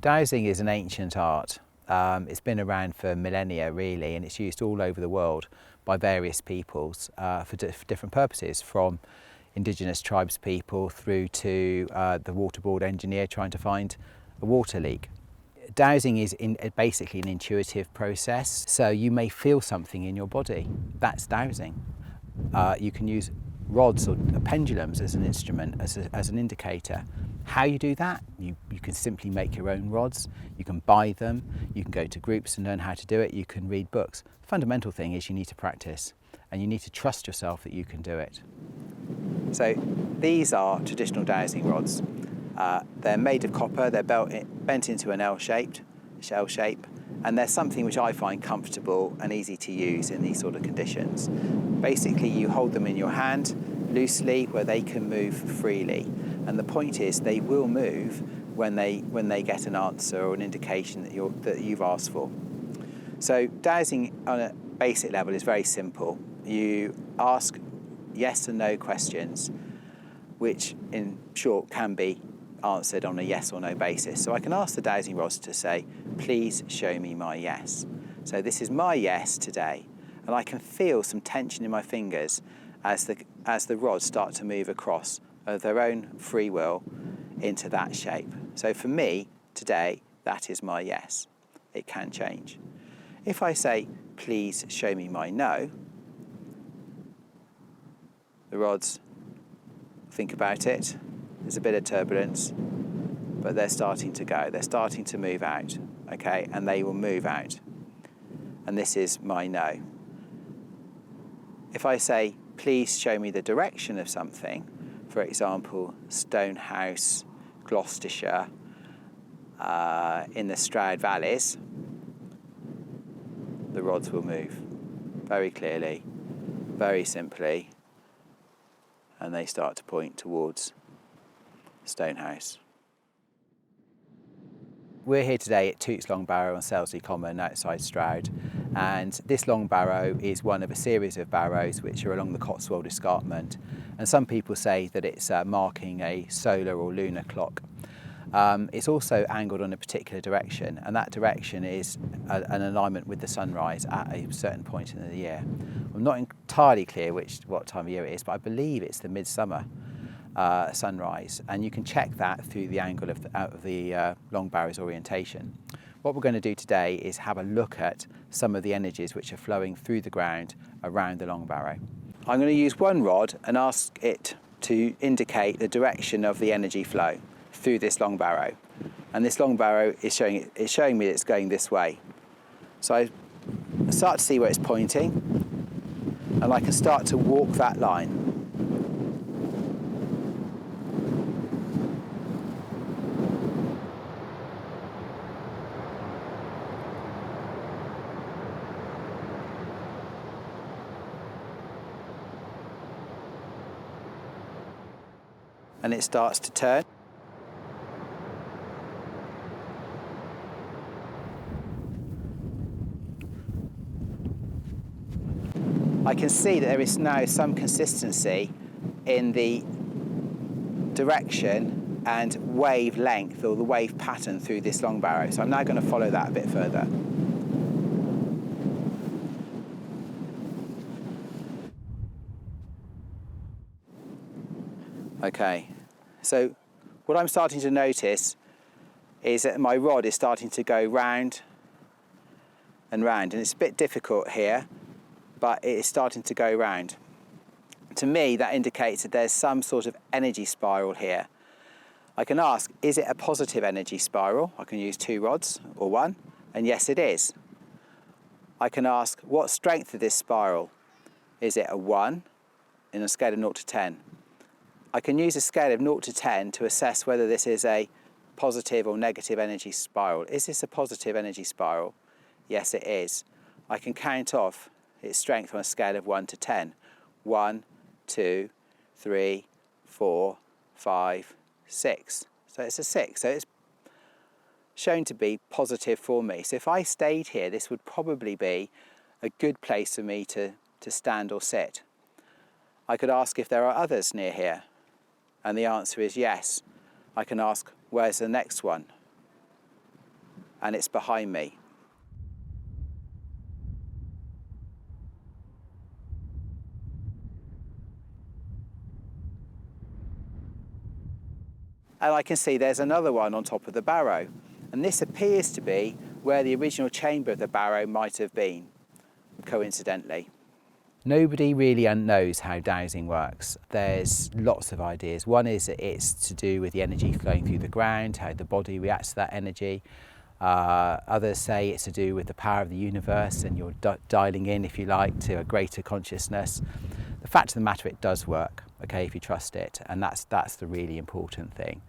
Dowsing is an ancient art. It's been around for millennia really, and it's used all over the world by various peoples for different purposes, from indigenous tribes people through to the waterboard engineer trying to find a water leak. Dowsing is basically an intuitive process, so you may feel something in your body. That's dowsing. You can use rods or pendulums as an instrument, as an indicator. How you do that? You can simply make your own rods, you can buy them, you can go to groups and learn how to do it, you can read books. The fundamental thing is you need to practice and you need to trust yourself that you can do it. So these are traditional dowsing rods. They're made of copper, they're bent into an shell shape, and they're something which I find comfortable and easy to use in these sort of conditions. Basically, you hold them in your hand loosely where they can move freely. And the point is, they will move when they get an answer or an indication that you've asked for. So dowsing on a basic level is very simple. You ask yes and no questions, which in short can be answered on a yes or no basis. So I can ask the dowsing rods to say, please show me my yes. So this is my yes today, and I can feel some tension in my fingers as the rods start to move across of their own free will into that shape. So for me today, that is my yes. It can change. If I say, please show me my no, the rods think about it. There's a bit of turbulence, but they're starting to go. They're starting to move out, okay? And they will move out. And this is my no. If I say, please show me the direction of something, for example, Stonehouse, Gloucestershire, in the Stroud valleys, the rods will move very clearly, very simply, and they start to point towards Stonehouse. We're here today at Toots Long Barrow on Selsley Common outside Stroud, and this long barrow is one of a series of barrows which are along the Cotswold Escarpment, and some people say that it's marking a solar or lunar clock. It's also angled on a particular direction, and that direction is an alignment with the sunrise at a certain point in the year. I'm not entirely clear what time of year it is, but I believe it's the midsummer sunrise, and you can check that through the angle of the long barrow's orientation. What we're going to do today is have a look at some of the energies which are flowing through the ground around the long barrow. I'm going to use one rod and ask it to indicate the direction of the energy flow through this long barrow, and this long barrow is showing me that it's going this way. So I start to see where it's pointing, and I can start to walk that line. And it starts to turn. I can see that there is now some consistency in the direction and wave length, or the wave pattern, through this long barrow. So I'm now going to follow that a bit further. Okay, so what I'm starting to notice is that my rod is starting to go round and round, and it's a bit difficult here, but it is starting to go round. To me, that indicates that there's some sort of energy spiral here. I can ask, is it a positive energy spiral? I can use two rods or one, and yes, it is. I can ask, what strength of this spiral? Is it a 1 in a scale of 0 to 10? I can use a scale of 0 to 10 to assess whether this is a positive or negative energy spiral. Is this a positive energy spiral? Yes, it is. I can count off its strength on a scale of 1 to 10. 1, 2, 3, 4, 5, 6. So it's a 6. So it's shown to be positive for me. So if I stayed here, this would probably be a good place for me to stand or sit. I could ask if there are others near here, and the answer is yes. I can ask, where's the next one? and it's behind me. And I can see there's another one on top of the Barrow. And this appears to be where the original chamber of the Barrow might have been, coincidentally. Nobody really knows how dowsing works. There's lots of ideas. One is that it's to do with the energy flowing through the ground, how the body reacts to that energy. Others say it's to do with the power of the universe and you're dialing in, if you like, to a greater consciousness. The fact of the matter, it does work, okay, if you trust it, and that's the really important thing.